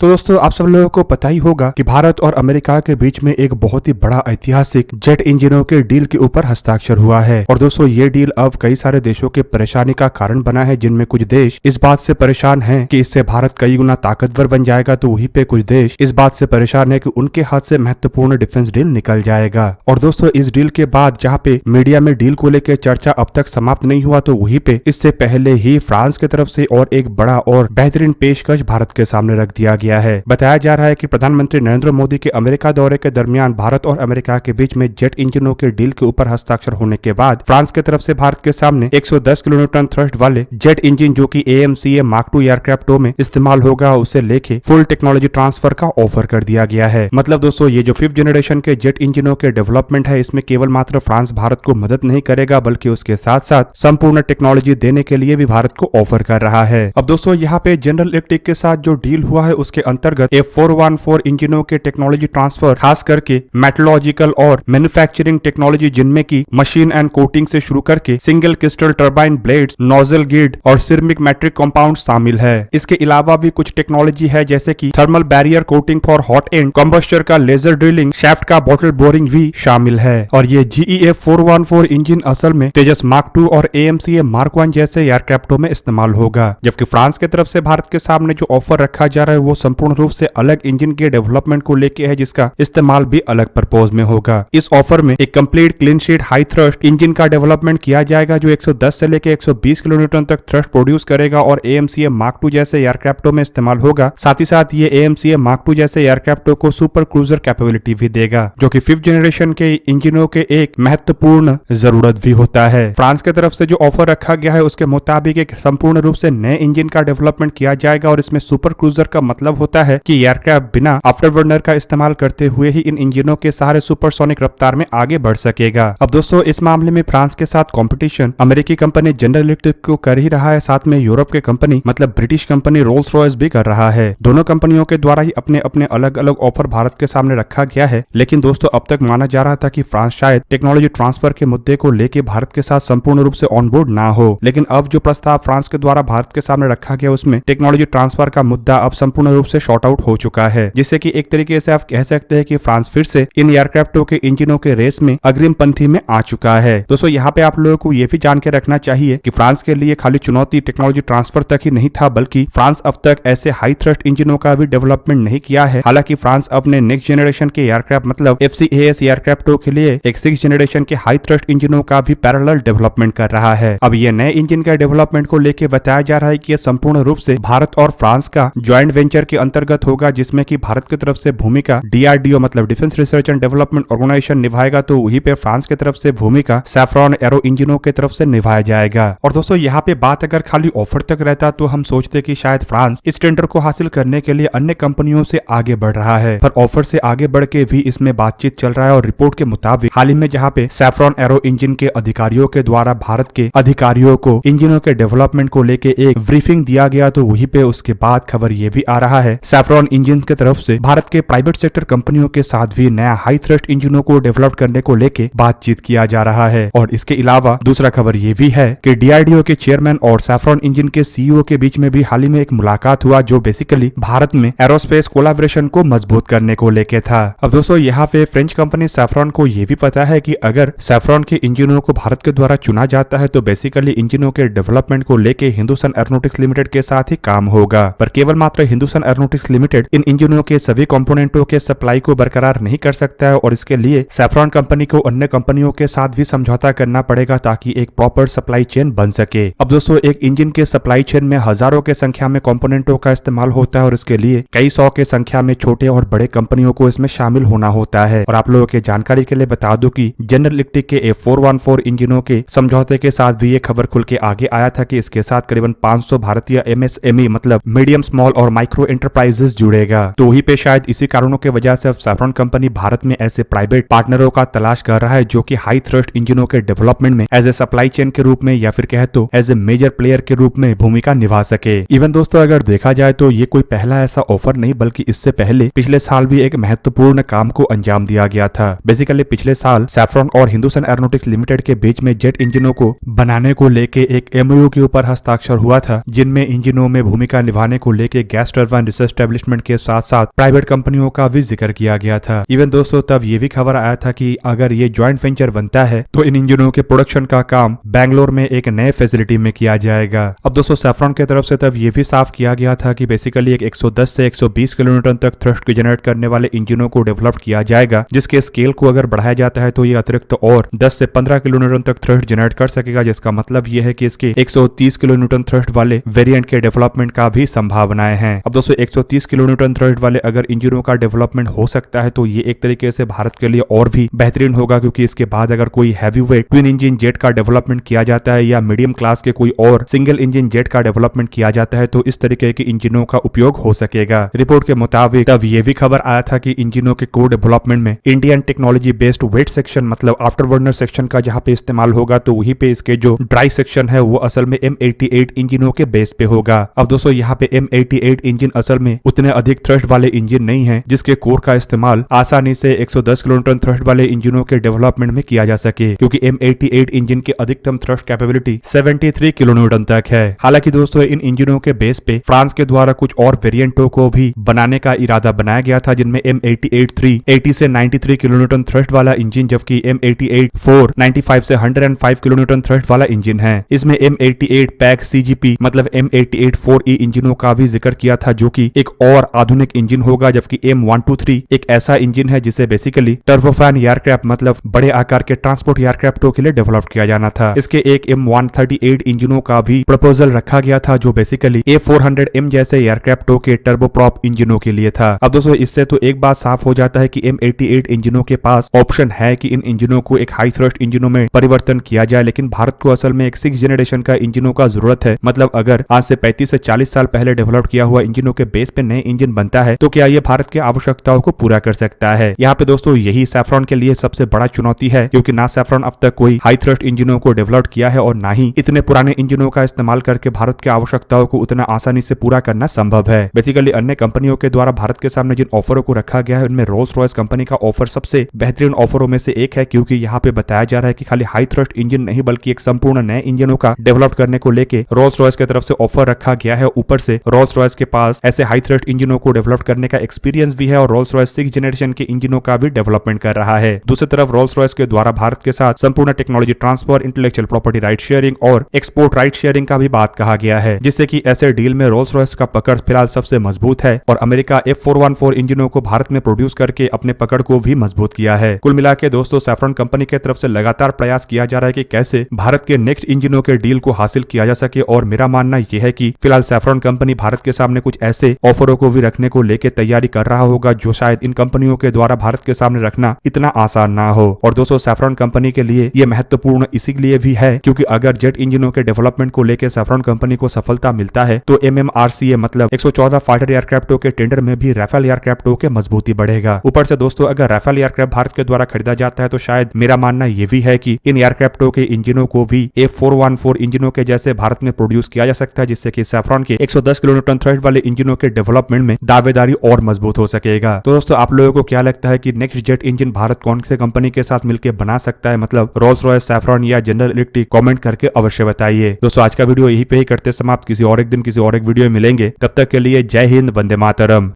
तो दोस्तों आप सब लोगों को पता ही होगा कि भारत और अमेरिका के बीच में एक बहुत ही बड़ा ऐतिहासिक जेट इंजनों के डील के ऊपर हस्ताक्षर हुआ है। और दोस्तों ये डील अब कई सारे देशों के परेशानी का कारण बना है, जिनमें कुछ देश इस बात से परेशान हैं कि इससे भारत कई गुना ताकतवर बन जाएगा, तो वहीं पे कुछ देश इस बात से परेशान है कि उनके हाथ से महत्वपूर्ण डिफेंस डील निकल जाएगा। और दोस्तों इस डील के बाद जहाँ पे मीडिया में डील को लेकर चर्चा अब तक समाप्त नहीं हुआ, तो वहीं पे इससे पहले ही फ्रांस की तरफ से और एक बड़ा और बेहतरीन पेशकश भारत के सामने रख दिया गया है। बताया जा रहा है कि प्रधानमंत्री नरेंद्र मोदी के अमेरिका दौरे के दरमियान भारत और अमेरिका के बीच में जेट इंजनों के डील के ऊपर हस्ताक्षर होने के बाद फ्रांस की तरफ से भारत के सामने 110 किलोन्यूटन थ्रस्ट वाले जेट इंजन जो कि AMCA Mark II एयरक्राफ्टों में इस्तेमाल होगा, उसे लेके फुल टेक्नोलॉजी ट्रांसफर का ऑफर कर दिया गया है। मतलब दोस्तों ये जो 5th जनरेशन के जेट इंजनों के डेवलपमेंट है, इसमें केवल मात्र फ्रांस भारत को मदद नहीं करेगा, बल्कि उसके साथ साथ संपूर्ण टेक्नोलॉजी देने के लिए भी भारत को ऑफर कर रहा है। अब दोस्तों यहाँ पे जनरल इलेक्ट्रिक के साथ जो डील हुआ है, उसके अंतर्गत F414 इंजनों के टेक्नोलॉजी ट्रांसफर, खास करके मेट्रोलॉजिकल और मैन्युफैक्चरिंग टेक्नोलॉजी, जिनमें की मशीन एंड कोटिंग से शुरू करके single crystal turbine blades, nozzle guide और सिरमिक मैट्रिक कंपाउंड शामिल है। इसके अलावा भी कुछ टेक्नोलॉजी है, जैसे कि thermal barrier coating for hot and combustor का लेजर ड्रिलिंग, शाफ्ट का बॉटल बोरिंग भी शामिल है। और ये GE F414 इंजन असल में तेजस Mark II और AMCA Mark I जैसे एयरक्राफ्टों में इस्तेमाल होगा। जबकि फ्रांस की तरफ से भारत के सामने जो ऑफर रखा जा रहा है, वो संपूर्ण रूप से अलग इंजन के डेवलपमेंट को लेके है, जिसका इस्तेमाल भी अलग पर्पज में होगा। इस ऑफर में एक complete clean sheet high thrust engine का डेवलपमेंट किया जाएगा, जो 110 से लेकर 120 किलोन्यूटन तक थ्रस्ट प्रोड्यूस करेगा और AMCA Mark II जैसे एयरक्राफ्टों में इस्तेमाल होगा। साथ ही साथ ये AMCA Mark II जैसे एयरक्राफ्टों को सुपर क्रूजर कैपेबिलिटी भी देगा, जो कि 5th जनरेशन के इंजनों के एक महत्वपूर्ण जरूरत भी होता है। फ्रांस की तरफ से जो ऑफर रखा गया है, उसके मुताबिक एक संपूर्ण रूप से नए इंजन का डेवलपमेंट किया जाएगा, और इसमें सुपर क्रूजर का मतलब होता है कि एयरक्राफ्ट बिना आफ्टरबर्नर का इस्तेमाल करते हुए ही इन इंजनों के सहारे सुपरसोनिक रफ्तार में आगे बढ़ सकेगा। अब दोस्तों इस मामले में फ्रांस के साथ कंपटीशन अमेरिकी कंपनी जनरल इलेक्ट्रिक को कर ही रहा है, साथ में यूरोप के कंपनी मतलब ब्रिटिश कंपनी रोल्स रॉयस भी कर रहा है। दोनों कंपनियों के द्वारा ही अपने अपने अलग अलग ऑफर भारत के सामने रखा गया है। लेकिन दोस्तों अब तक माना जा रहा था कि फ्रांस शायद टेक्नोलॉजी ट्रांसफर के मुद्दे को लेकर भारत के साथ संपूर्ण रूप से ऑन बोर्ड ना हो, लेकिन अब जो प्रस्ताव फ्रांस के द्वारा भारत के सामने रखा गया, उसमें टेक्नोलॉजी ट्रांसफर का मुद्दा अब संपूर्ण रूप से शॉर्ट आउट हो चुका है, जिससे कि एक तरीके से आप कह सकते हैं कि फ्रांस फिर से इन एयरक्राफ्टों के इंजनों के रेस में अग्रिम पंथी में आ चुका है। दोस्तों यहाँ पे आप लोगों को ये भी जान के रखना चाहिए कि फ्रांस के लिए खाली चुनौती टेक्नोलॉजी ट्रांसफर तक ही नहीं था, बल्कि फ्रांस अब तक ऐसे हाई थ्रस्ट इंजनों का भी डेवलपमेंट नहीं किया है। हालांकि फ्रांस अपने नेक्स्ट जनरेशन के एयरक्राफ्ट मतलब FCAS एयरक्राफ्टों के लिए एक 6th जनरेशन के हाई थ्रस्ट इंजनों का भी पैरेलल डेवलपमेंट कर रहा है। अब ये नए इंजन का डेवलपमेंट को लेकर बताया जा रहा है कि यह संपूर्ण रूप से भारत और फ्रांस का ज्वाइंट वेंचर के अंतर्गत होगा, जिसमें कि भारत की तरफ से भूमिका DRDO मतलब defence research and development organisation निभाएगा, तो वहीं पे फ्रांस की तरफ से भूमिका सैफ्रॉन एरो इंजनों की तरफ से निभाया जाएगा। और दोस्तों यहाँ पे बात अगर खाली ऑफर तक रहता, तो हम सोचते कि शायद फ्रांस इस टेंडर को हासिल करने के लिए अन्य कंपनियों से आगे बढ़ रहा है, पर ऑफर से आगे बढ़ के भी इसमें बातचीत चल रहा है। और रिपोर्ट के मुताबिक हाल ही में जहाँ पे सैफ्रॉन एरो इंजन के अधिकारियों के द्वारा भारत के अधिकारियों को इंजनों के डेवलपमेंट को लेके एक ब्रीफिंग दिया गया, तो वहीं पे उसके बाद खबर ये भी आ रहा है सैफ्रॉन इंजन की तरफ से भारत के प्राइवेट सेक्टर कंपनियों के साथ भी नया हाई थ्रस्ट इंजनों को डेवलप करने को लेके बातचीत किया जा रहा है। और इसके अलावा दूसरा खबर ये भी है कि DRDO के चेयरमैन और सैफ्रॉन इंजन के CEO के बीच में भी हाल ही में एक मुलाकात हुआ, जो बेसिकली भारत में एरोस्पेस कोलैबोरेशन को मजबूत करने को लेके था। अब दोस्तों यहाँ पे फ्रेंच कंपनी सैफ्रॉन को ये भी पता है कि अगर सैफ्रॉन के इंजनों को भारत के द्वारा चुना जाता है, तो बेसिकली इंजनों के डेवलपमेंट को लेके हिंदुस्तान एरोनॉटिक्स लिमिटेड के साथ ही काम होगा। पर केवल मात्र हिंदुस्तान एरोनॉटिक्स लिमिटेड इन इंजनों के सभी कंपोनेंटों के सप्लाई को बरकरार नहीं कर सकता है, और इसके लिए सैफ्रॉन कंपनी को अन्य कंपनियों के साथ भी समझौता करना पड़ेगा, ताकि एक प्रॉपर सप्लाई चेन बन सके। अब दोस्तों एक इंजन के सप्लाई चेन में हजारों के संख्या में कंपोनेंटों का इस्तेमाल होता है, और इसके लिए कई सौ के संख्या में छोटे और बड़े कंपनियों को इसमें शामिल होना होता है। और आप लोगों के जानकारी के लिए बता दूं कि जनरल इलेक्ट्रिक के F414 इंजनों के समझौते के साथ भी ये खबर खुल के आगे आया था कि इसके साथ करीबन 500 भारतीय MSME मतलब मीडियम स्मॉल और माइक्रो एंटरप्राइजेस जुड़ेगा। तो वहीं पे शायद इसी कारणों की वजह से सैफ्रॉन कंपनी भारत में ऐसे प्राइवेट पार्टनरों का तलाश कर रहा है, जो कि हाई थ्रस्ट इंजनों के डेवलपमेंट में एज ए सप्लाई चेन के रूप में या फिर कहे तो एज ए मेजर प्लेयर के रूप में भूमिका निभा सके। इवन दोस्तों अगर देखा जाए तो ये कोई पहला ऐसा ऑफर नहीं, बल्कि इससे पहले पिछले साल भी एक महत्वपूर्ण काम को अंजाम दिया गया था। बेसिकली पिछले साल सैफ्रॉन और हिंदुस्तान एरोनॉटिक्स लिमिटेड के बीच में जेट इंजनों को बनाने को लेके एक MOU के ऊपर हस्ताक्षर हुआ था, जिनमें इंजनों में भूमिका निभाने को लेके गैस टरबाइन रिसर्च एस्टेब्लिशमेंट के साथ साथ प्राइवेट कंपनियों का भी जिक्र किया गया था। इवन दोस्तों तब ये भी खबर आया था कि अगर ये ज्वाइंट वेंचर बनता है तो इन इंजनों के प्रोडक्शन का काम बैंगलोर में एक नए फैसिलिटी में किया जाएगा। अब दोस्तों सैफ्रॉन की तरफ से तब ये भी साफ किया गया था कि बेसिकली एक 110 से 120 किलोमीटर तक थ्रस्ट को जनरेट करने वाले इंजनों को डेवलप किया जाएगा, जिसके स्केल को अगर बढ़ाया जाता है तो ये अतिरिक्त और 10 से 15 किलोमीटर तक थ्रस्ट जनरेट कर सकेगा, जिसका मतलब ये है कि इसके 130 किलोन्यूटन थ्रस्ट वाले वेरिएंट के डेवलपमेंट का भी संभावनाएं हैं। अब दोस्तों 130 किलोन्यूटन थ्रस्ट वाले अगर इंजनों का डेवलपमेंट हो सकता है तो ये एक तरीके से भारत के लिए और भी बेहतरीन होगा, क्योंकि इसके बाद अगर कोई heavy weight twin engine jet का डेवलपमेंट किया जाता है या मीडियम क्लास के कोई और सिंगल इंजन जेट का डेवलपमेंट किया जाता है तो इस तरीके के इंजनों का उपयोग हो सकेगा। रिपोर्ट के मुताबिक तब ये भी खबर आया था कि इंजनों के कोर डेवलपमेंट में Indian technology based wet section मतलब आफ्टर बर्नर सेक्शन का जहां पे इस्तेमाल होगा तो वहीं पे इसके जो ड्राई सेक्शन है वो असल में M88 इंजनों के बेस पे होगा। अब दोस्तों यहाँ पे M88 इंजन असल में उतने अधिक थ्रस्ट वाले इंजन नहीं है जिसके कोर का इस्तेमाल आसानी से 110 किलोन्यूटन थ्रस्ट वाले इंजनों के डेवलपमेंट में किया जा सके, क्योंकि M88 इंजन की अधिकतम थ्रस्ट कैपेबिलिटी 73 किलोन्यूटन तक है। हालांकि दोस्तों इन इंजनों के बेस पे फ्रांस के द्वारा कुछ और वेरिएंटों को भी बनाने का इरादा बनाया गया था, जिनमें M88-3 80 से 93 किलोन्यूटन थ्रस्ट वाला इंजन, जबकि M88-4 95 से 105 किलोन्यूटन थ्रस्ट वाला इंजन है। इसमें M88 पैक CGP मतलब M88-4E इंजनों का भी जिक्र किया था, जो कि एक और आधुनिक इंजन होगा, जबकि M123 एक ऐसा इंजन है जिसे बेसिकली टर्बोफैन एयरक्राफ्ट मतलब बड़े आकार के ट्रांसपोर्ट एयरक्राफ्टों के लिए डेवलप किया जाना था। इसके एक M138 इंजनों का भी प्रपोजल रखा गया था, जो बेसिकली A400M जैसे एयरक्राफ्टों के टर्बोप्रॉप इंजनों के लिए था। अब दोस्तों इससे तो एक बात साफ हो जाता है कि M88 इंजनों के पास ऑप्शन है कि इन इंजनों को एक हाई थ्रस्ट इंजनों में परिवर्तन किया जाए, लेकिन भारत को असल में एक 6th जनरेशन का इंजनों का जरूरत है। मतलब अगर आज से 35 से 40 साल पहले डेवलप किया हुआ इंजनों के बेस पे नए इंजन बनता है तो क्या ये भारत की आवश्यकताओं को पूरा कर सकता है? यहाँ पे दोस्तों यही सैफ्रॉन के लिए सबसे बड़ा चुनौती है, क्योंकि ना सैफ्रॉन अब तक कोई हाई थ्रस्ट इंजनों को डेवलप किया है और ना ही इतने पुराने इंजनों का इस्तेमाल करके भारत की आवश्यकताओं को उतना आसानी से पूरा करना संभव है। बेसिकली अन्य कंपनियों के द्वारा भारत के सामने जिन ऑफरों को रखा गया है उनमें रोल्स रॉयस कंपनी का ऑफर सबसे बेहतरीन ऑफरों में से एक है, क्योंकि यहाँ पे बताया जा रहा है कि खाली हाई थ्रस्ट इंजन नहीं बल्कि एक संपूर्ण नए इंजनों का डेवलप करने को लेके रोल्स रॉयस की तरफ से ऑफर रखा गया है। ऊपर से रोल्स रॉयस के पास ऐसे हाई थ्रस्ट इंजनों को डेवलप करने का एक्सपीरियंस भी है और रोल्स रॉयस 6th जनरेशन के इंजनों का भी डेवलपमेंट कर रहा है। दूसरी तरफ रोल्स रॉयस के द्वारा भारत के साथ संपूर्ण technology transfer, intellectual property right sharing और एक्सपोर्ट राइट शेयरिंग का भी बात कहा गया है, जिससे कि ऐसे डील में रोल्स रॉयस का पकड़ फिलहाल सबसे मजबूत है और अमेरिका F414 इंजनों को भारत में प्रोड्यूस करके अपने पकड़ को भी मजबूत किया है। कुल मिला के दोस्तों सैफ्रॉन कंपनी की तरफ से लगातार प्रयास किया जा रहा है कि कैसे भारत के नेक्स्ट इंजनों के डील को हासिल किया जा सके, और मेरा मानना यह है कि फिलहाल सैफ्रॉन कंपनी भारत के सामने कुछ ऐसे ऑफरों को भी रखने को लेकर तैयारी कर रहा होगा जो शायद इन कंपनियों के द्वारा भारत के सामने रखना इतना आसान ना हो। और दोस्तों सैफ्रॉन कंपनी के लिए यह महत्वपूर्ण इसीलिए भी है क्योंकि अगर जेट इंजनों के डेवलपमेंट को लेकर सैफ्रॉन कंपनी को सफलता मिलता है तो MMRCA मतलब 114 फाइटर एयरक्राफ्टों के टेंडर में भी राफेल एयरक्राफ्टों के मजबूती बढ़ेगा। ऊपर से दोस्तों अगर राफेल एयरक्राफ्ट भारत के द्वारा खरीदा जाता है तो शायद मेरा मानना यह भी है कि इन एयरक्राफ्टों के इंजनों को भी F414 इंजनों के जैसे भारत में प्रोड्यूस किया जा सकता है, जिससे कि सैफ्रॉन के 110 किलोन्यूटन थ्रस्ट वाले इंजनों के डेवलपमेंट में दावेदारी और मजबूत हो सकेगा। तो दोस्तों आप लोगों को क्या लगता है कि नेक्स्ट जेट इंजन भारत कौन से कंपनी के साथ मिलकर बना सकता है, मतलब रोल्स रॉयस, सैफ्रॉन या जनरल इलेक्ट्रिक? कमेंट करके अवश्य बताइए। दोस्तों आज का वीडियो यहीं पे ही करते समाप्त, किसी और एक दिन किसी और एक वीडियो में मिलेंगे, तब तक के लिए जय हिंद, वंदे मातरम।